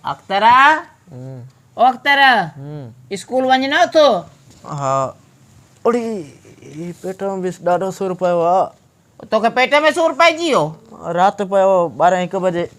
अख्तरा ओ अख्तरा school वञनो थो? हा ओड़ी पेट में बि ॾाढो सूर पियो आहे। तोखे पेट में सूर पइजी वियो? राति पियो 12-1 बजे।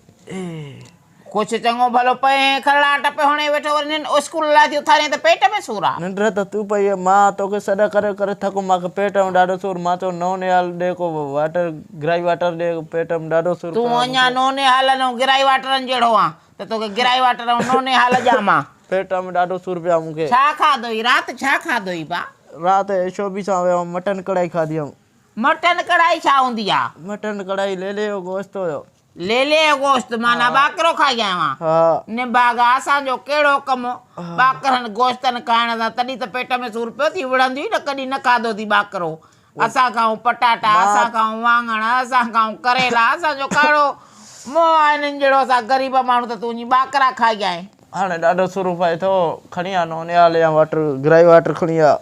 कुछ चङो भलो पए खड़ाट पे हणे वेठो वरी स्कूल लाइ थी उथारे त पेट में सूर आहे? निंड त तूं पई आहे, मां तोखे सॾ करे करे थको, मूंखे पेट में ॾाढो सूर। मां चयो नोने हाल ॾे को वाटर, गिराई वाटर ॾे, पेट में ॾाढो सूर। तूं अञा नोने हाल ऐं गिराई वाटरनि जहिड़ो आहे त तोखे गिराई वाटर ऐं नोने हाल ॼामां। पेट में ॾाढो सूर पियो आहे मूंखे। छा खाधो हुई राति? छा खाधो हुई बा? राति शोभी सां वियो हुअमि, मटन कढ़ाई खाधी हुअमि। मटन कढ़ाई छा हूंदी आहे? मटन कढ़ाई लेले जो गोश्त हुयो। लेले जो गोश्त माना ॿाकरो खाई आयो आहियां? हा निभागा असांजो कहिड़ो कमु ॿाकरनि गोश्तनि खाइण सां, तॾहिं त पेट में सूर पियो थी विढ़ंदी न। कॾहिं न खाधो थी ॿाकरो? असां खाऊं पटाटा, असां खाऊं वाङण, असां खाऊं करेला, असांजो काढ़ो मोह आहे हिननि जहिड़ो। असां ग़रीब माण्हू त तूं ॿाकरा खाई आए। हाणे ॾाढो सूर पए थो, खणी आ नोने हाल या वाटर, गिराई वाटर खणी आ।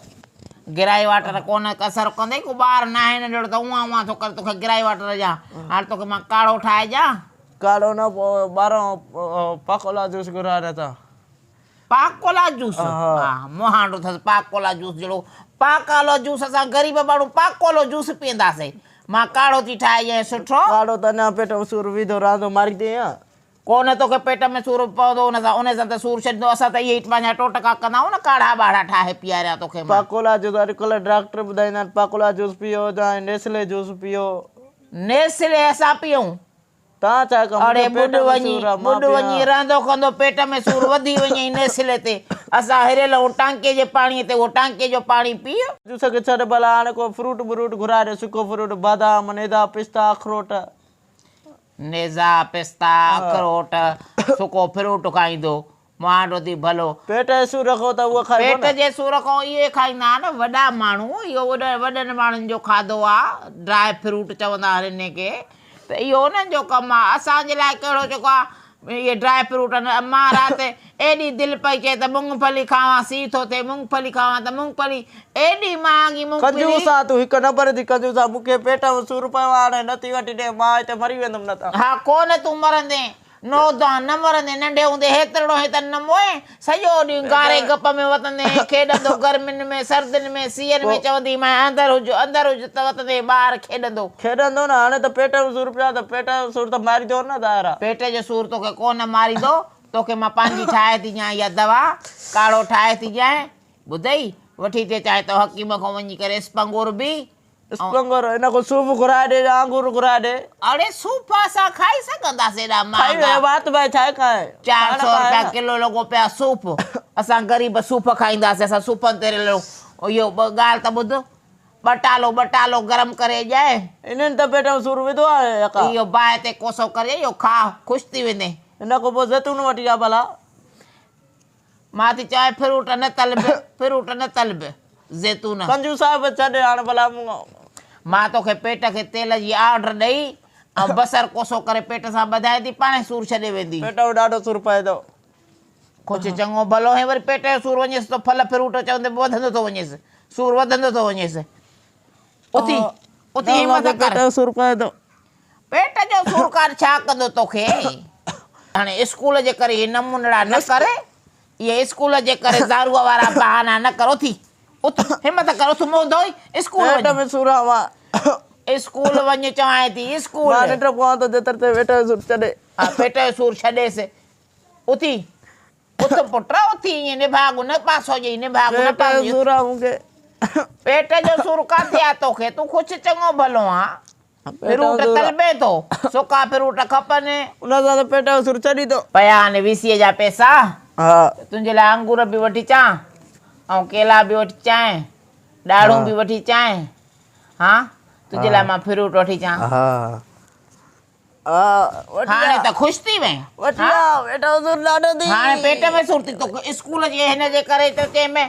गिराई वाटर कोन असर कंदे को ॿार न आहे हिन जहिड़ो त उहा उहा थो करे तोखे गिराई वाटर ॾियां। हाणे तोखे मां काढ़ो ठाहे ॾियां? काढ़ो न, पोइ ॿाहिरां पाकोला जूस घुराए था। पाकोला जूस? हा मोहांडो अथसि पाकोला जूस जहिड़ो। पाकोला जूस असां ग़रीब माण्हू पाकोलो जूस पीअंदासीं। मां काढ़ो थी ठाहे ॾियां सुठो। काढ़ो त अञा पेट में सूर विधो रांदो मारी ॾे या कोन तोखे पेट में सूर पवंदो उन सां त सूर छॾींदो। असां त इहे ई पंहिंजा टोटका कंदा आहियूं न, काढ़ा ॿाढ़ा ठाहे पीआरिया तोखे। पाकोला जूस अॼुकल्ह डॉक्टर ॿुधाईंदा आहिनि, पाकोला जूस पीओ या नेस्ले जूस पीओ। नेस्ले असां पीऊं? तव्हां छा कमु? अड़े बुॾ वञी रहंदो कंदो पेट में सूर वधी वञे नेस्ले ते। असां हिरियल टांके जे पाणीअ ते उहो टांके जो पाणी पीउ। जूस खे छॾ भला, हाणे को फ्रूट व्रूट घुराए ॾे, सुको फ्रूट, बादाम, नेदा, पिस्ता, अखरोट। नेज़ा, पिस्ता, अखरोट, सुको फ्रूट खाईंदो मांडो थी भलो। पेट जो सूर रखो त उहो खाइबो न। पेट जे सूर खां इहे खाईंदा आहिनि वॾा माण्हू। इहो वॾनि माण्हुनि जो खाधो आहे, ड्राई फ्रूट चवंदा आहिनि हिन खे। त इहो उन्हनि जो कमु आहे। असांजे लाइ कहिड़ो जेको आहे इहे ड्राई फ्रूट। मां राति एॾी दिलि पई चए त मूंगफली खावां, सी थो थिए मूंगफली खावां त मूंगफली एॾी महांगी मूंगफली। कंजूस आहे तूं, हिकु नंबर जी कंजूस आहे। मूंखे पेट में सूर पियो आहे, हाणे नथी वठी ॾे, मां हिते मरी वेंदुमि न त। हा कोन तूं मरंदे, नौदान न मरंदे। नंढे हूंदे हेतिरो हेतिरो न मोए, सॼो ॾींहुं गारे गप में वतंदे खेॾंदो। गर्मियुनि में, सर्दियुनि में, सीअनि में चवंदी मां अंदरि हुज अंदरि हुज त वतंदे ॿार खेॾंदो न। हाणे त पेट में सूर पियो आहे त पेट जो सूर त मारींदो न ॿाहिरां। पेट जो सूर तोखे कोन मारींदो। तोखे मां पंहिंजी ठाहे थी ॾियां इहा दवा, काढ़ो ठाहे थी ॾियां। ॿुधई, वठी थिए चाहे त हकीम खां वञी करे स्पंगोर बि। स्पंगोर हिन को सूप घुराए ॾे या अंगूर घुराए ॾे। अड़े सूप असां खाई सघंदासीं? एॾा बात भाई छा खाए? 400 रुपया किलो लॻो पिया सूप। असां ग़रीब सूप खाईंदासीं? असां सूपनि ते इहो ॻाल्हि त ॿुध, ॿटालो गरम करे ॾिए। इन्हनि त पेट में सूर विधो आहे। इहो बाहि ते कोसो करे इहो खा, ख़ुशि थी वेंदे। हिन खां पोइ ज़ैतून वठी आ भला। मां थी चवां फ्रूट न तलब, ज़ैतून। कंजू साहिब छॾे हाणे भला। मां तोखे पेट खे तेल जी ऑर्डर ॾेई ऐं बसर कोसो करे पेट सां ॿधाए थी, पाणे सूर छॾे वेंदी। पेट में ॾाढो सूर पए थो। कुझु चङो भलो ऐं वरी पेट जो सूर वञेसि त फल फ्रूट चवंदे वधंदो थो वञेसि, सूर वधंदो थो वञेसि। उथी हिमत कर। पेट जो सूर पए थो। पेट जो सूर कर छा कंदो तोखे? हाणे स्कूल जे करे इहे नमूनड़ा न कर। इहे स्कूल जे करे ज़ारूअ वारा बहाना न कर। उथ हिमत कर, उथ मुंहुं धोई स्कूल पेट में सूर आहे। स्कूल वञ चवां थी। स्कूल निंड पवां थो जेतिरे ते पेट जो सूर छॾे। हा पेट जो सूर छॾेसि। उथ पुट, उथी ईअं निभागु न पासो ॾेई, निभागु न पासो। सूर आहे मूंखे। पेट जो सूर किथे आहे तोखे? तूं कुझु चङो भलो आहे। फ्रूट तलबे थो, सुका फ्रूट खपनि। उन सां त पेट जो सूर छॾी थो। पया आहिनि 20 जा पैसा। हा तुंहिंजे लाइ अंगूर बि वठी अचां ऐं केला बि वठी अचां, ॾाढ़ूं बि वठी अचां। हा तुंहिंजे लाइ मां फ्रूट वठी अचां। हाणे त ख़ुशि थी वएं? हाणे पेट में सूर थी तोखे स्कूल जे हिन जे करे थो चए में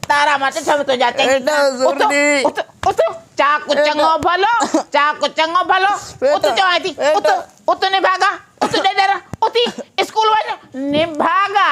तारा मां ॾिठमि तुंहिंजा। चाकू चङो भलो उथ चवां थी। उथ निभागा, उथ ॾेडर, उथी स्कूल वञ निभागा।